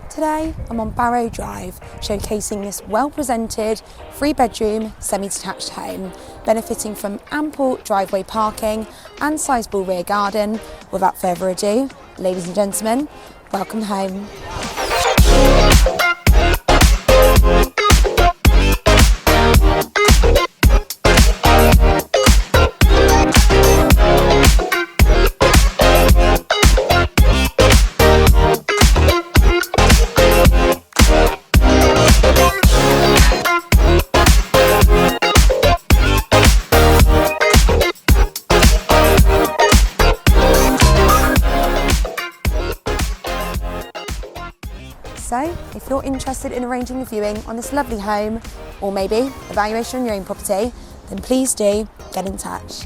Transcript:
Today I'm on Barrow Drive, showcasing this well-presented 3-bedroom semi-detached home, benefiting from ample driveway parking and sizable rear garden. Without further ado, ladies and gentlemen, welcome home. So, if you're interested in arranging a viewing on this lovely home, or maybe a valuation on your own property, then please do get in touch.